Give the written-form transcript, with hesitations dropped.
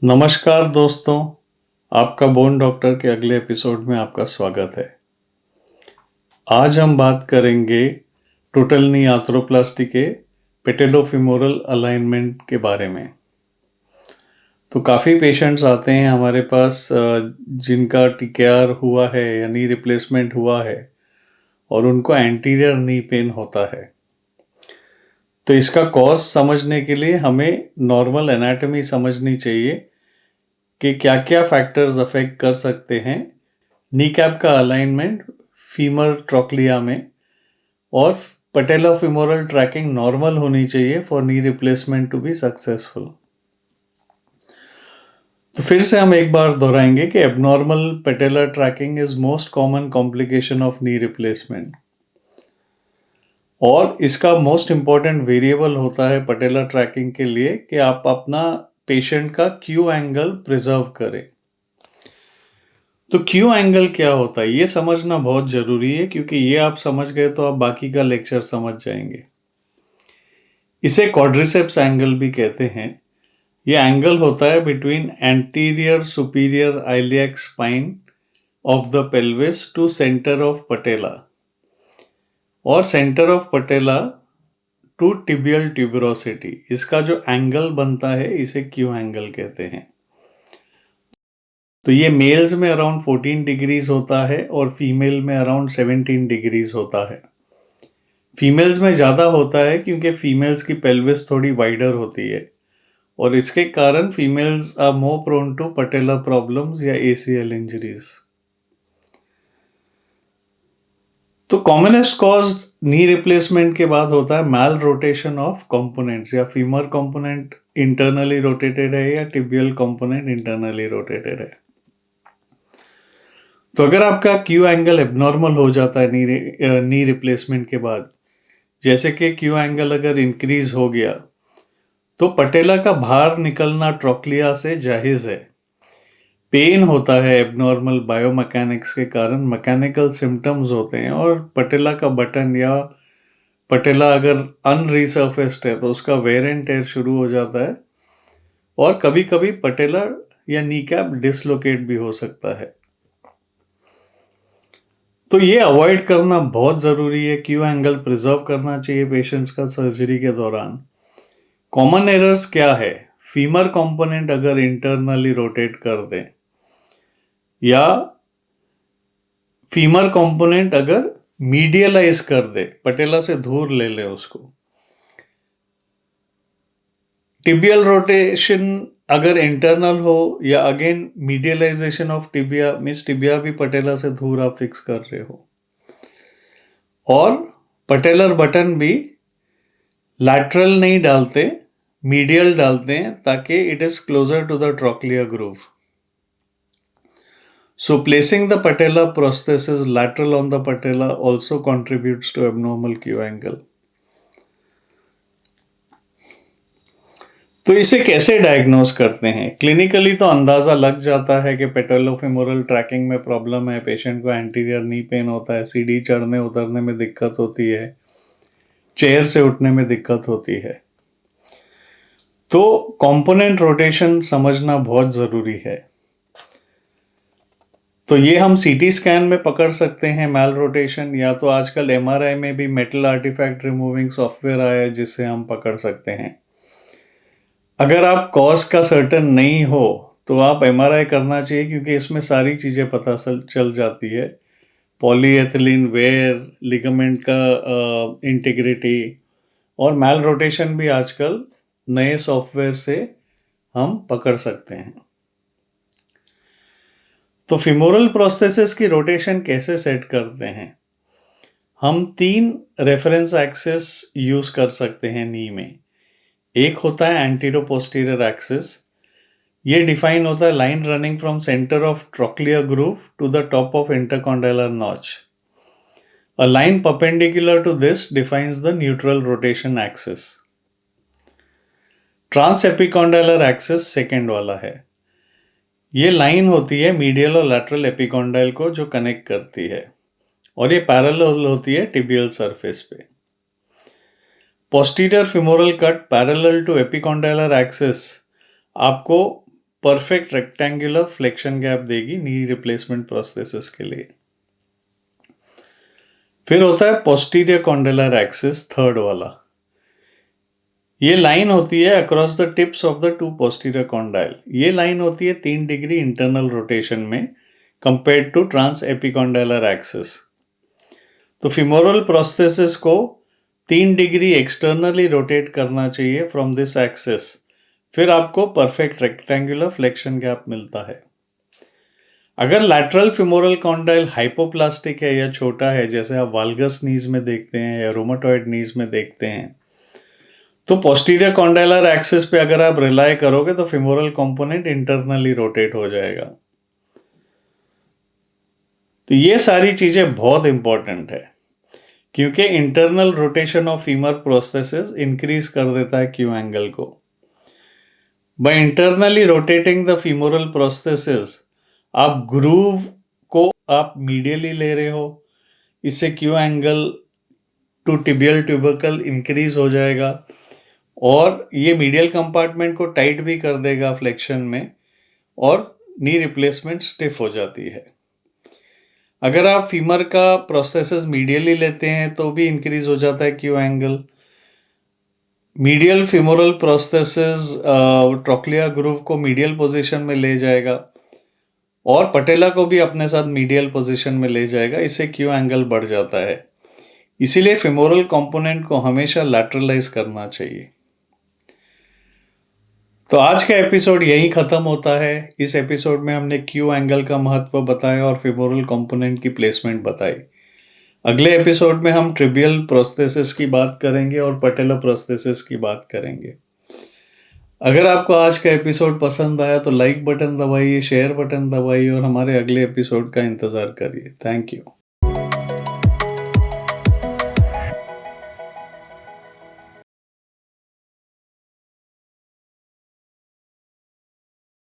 नमस्कार दोस्तों, आपका बोन डॉक्टर के अगले एपिसोड में आपका स्वागत है। आज हम बात करेंगे टोटल नी आर्थ्रोप्लास्टी के पेटेलोफिमोरल अलाइनमेंट के बारे में। तो काफ़ी पेशेंट्स आते हैं हमारे पास जिनका टीकेआर हुआ है या नी रिप्लेसमेंट हुआ है और उनको एंटीरियर नी पेन होता है। तो इसका कॉज समझने के लिए हमें नॉर्मल एनाटॉमी समझनी चाहिए कि क्या क्या फैक्टर्स अफेक्ट कर सकते हैं नी कैप का अलाइनमेंट फीमर ट्रोक्लिया में, और पटेला फिमोरल ट्रैकिंग नॉर्मल होनी चाहिए for knee replacement to be successful. तो फिर से हम एक बार दोहराएंगे कि abnormal patella tracking is most common complication of knee replacement, और इसका मोस्ट इंपॉर्टेंट वेरिएबल होता है पटेला ट्रैकिंग के लिए कि आप अपना पेशेंट का क्यू एंगल प्रिजर्व करें। तो क्यू एंगल क्या होता है ये समझना बहुत जरूरी है, क्योंकि ये आप समझ गए तो आप बाकी का लेक्चर समझ जाएंगे। इसे क्वाड्रिसेप्स एंगल भी कहते हैं। ये एंगल होता है between anterior superior iliac spine of the pelvis to centre of patella और centre of patella to tibial tuberosity. इसका जो एंगल बनता है इसे क्यू एंगल कहते हैं। तो ये मेल्स में अराउंड 14 डिग्रीज होता है और फीमेल में अराउंड 17 डिग्रीज होता है। फीमेल्स में ज़्यादा होता है क्योंकि फीमेल्स की पेल्विस थोड़ी वाइडर होती है और इसके कारण females are more prone to patella problems या ACL इंजरीज। तो कॉमनेस्ट कॉज नी रिप्लेसमेंट के बाद होता है मैल रोटेशन ऑफ कंपोनेंट्स, या फीमर कंपोनेंट इंटरनली रोटेटेड है या टिबियल कंपोनेंट इंटरनली रोटेटेड है। तो अगर आपका क्यू एंगल एबनॉर्मल हो जाता है नी रिप्लेसमेंट के बाद, जैसे कि क्यू एंगल अगर इंक्रीज हो गया, तो पटेला का बाहर निकलना ट्रोक्लिया से जायज़ है। पेन होता है एबनॉर्मल बायोमैकेनिक्स के कारण, मैकेनिकल सिम्टम्स होते हैं, और पटेला का बटन या पटेला अगर अनरिसर्फेस्ड है तो उसका वेयर एंड टेयर शुरू हो जाता है, और कभी कभी पटेला या नी कैप डिसलोकेट भी हो सकता है। तो ये अवॉइड करना बहुत ज़रूरी है। क्यू एंगल प्रिजर्व करना चाहिए पेशेंट्स का सर्जरी के दौरान। कॉमन एरर्स क्या है? फीमर कंपोनेंट अगर इंटरनली रोटेट कर दें, या फीमर कंपोनेंट अगर मीडियलाइज कर दे, पटेला से दूर ले ले उसको। टिबियल रोटेशन अगर इंटरनल हो, या again medialization of tibia means tibia भी पटेला से दूर आप फिक्स कर रहे हो, और पटेलर बटन भी लैटरल नहीं डालते, मीडियल डालते हैं ताकि it is closer to the trochlea groove. So placing the patella prosthesis lateral on the patella also contributes to abnormal Q angle. तो इसे कैसे डायग्नोज करते हैं? क्लिनिकली तो अंदाज़ा लग जाता है कि पेटेलोफेमोरल ट्रैकिंग में प्रॉब्लम है, पेशेंट को एंटीरियर नी पेन होता है, सीढ़ी चढ़ने उतरने में दिक्कत होती है, चेयर से उठने में दिक्कत होती है। तो कंपोनेंट रोटेशन समझना बहुत ज़रूरी है। तो ये हम सीटी स्कैन में पकड़ सकते हैं मैल रोटेशन, या तो आजकल MRI में भी मेटल आर्टिफैक्ट रिमूविंग सॉफ्टवेयर आया है जिससे हम पकड़ सकते हैं। अगर आप कॉज का सर्टेन नहीं हो तो आप MRI करना चाहिए, क्योंकि इसमें सारी चीज़ें पता चल जाती है। पॉलीएथिलीन वेयर, लिगामेंट का इंटीग्रिटी, और मैल रोटेशन भी आजकल नए सॉफ्टवेयर से हम पकड़ सकते हैं। तो फिमोरल प्रोस्थेसिस की रोटेशन कैसे सेट करते हैं? हम 3 रेफरेंस एक्सिस यूज कर सकते हैं नी में। एक होता है एंटीरो पोस्टीरियर एक्सिस। ये डिफाइन होता है line running from centre of trochlea groove to the top of intercondylar notch. A line perpendicular to this defines the neutral rotation axis. Transepicondylar axis second वाला है। ये line होती है medial और lateral epicondyle को जो connect करती है, और ये पैरेलल होती है टिबियल सरफेस पे। Posterior femoral cut parallel to epicondylar axis आपको परफेक्ट रेक्टेंगुलर फ्लेक्शन गैप देगी नी रिप्लेसमेंट प्रोस्थेसिस के लिए। फिर होता है पोस्टीरियर कॉन्डिलर एक्सिस, थर्ड वाला। ये लाइन होती है across the tips of the two posterior condyle. ये लाइन होती है 3 डिग्री इंटरनल रोटेशन में कंपेयर्ड टू ट्रांस एपिकॉन्डाइलर एक्सिस। तो फिमोरल प्रोस्थेसिस को 3 डिग्री एक्सटर्नली रोटेट करना चाहिए फ्रॉम दिस एक्सिस, फिर आपको परफेक्ट रेक्टेंगुलर फ्लेक्शन गैप मिलता है। अगर लैटरल फिमोरल कॉन्डाइल हाइपोप्लास्टिक है या छोटा है, जैसे आप वाल्गस नीज में देखते हैं या रूमेटॉइड नीज में देखते हैं, तो पोस्टीरियर कॉन्डाइलर एक्सिस पे अगर आप रिलाय करोगे तो फिमोरल कंपोनेंट इंटरनली रोटेट हो जाएगा। तो ये सारी चीजें बहुत इंपॉर्टेंट है, क्योंकि internal rotation of femur prosthesis increase कर देता है क्यू एंगल को। By internally rotating the femoral prosthesis आप ग्रूव को आप मीडियली ले रहे हो, इससे Q angle to tibial tubercle increase हो जाएगा और ये मीडियल कंपार्टमेंट को टाइट भी कर देगा फ्लेक्शन में, और नी रिप्लेसमेंट स्टिफ हो जाती है। अगर आप फीमर का प्रोस्थेसिस मीडियली लेते हैं तो भी इंक्रीज हो जाता है Q angle. Medial femoral prosthesis trochlea groove को मीडियल पोजीशन में ले जाएगा और पटेला को भी अपने साथ मीडियल पोजीशन में ले जाएगा, इससे क्यू एंगल बढ़ जाता है। इसीलिए फिमोरल कंपोनेंट को हमेशा लैटरलाइज करना चाहिए। तो आज का एपिसोड यहीं खत्म होता है। इस एपिसोड में हमने क्यू एंगल का महत्व बताया और फिमोरल कंपोनेंट की प्लेसमेंट बताई। अगले एपिसोड में हम ट्रिबियल प्रोस्थेसिस की बात करेंगे और पटेला प्रोस्थेसिस की बात करेंगे। अगर आपको आज का एपिसोड पसंद आया तो लाइक बटन दबाइए, शेयर बटन दबाइए और हमारे अगले एपिसोड का इंतजार करिए। Thank you.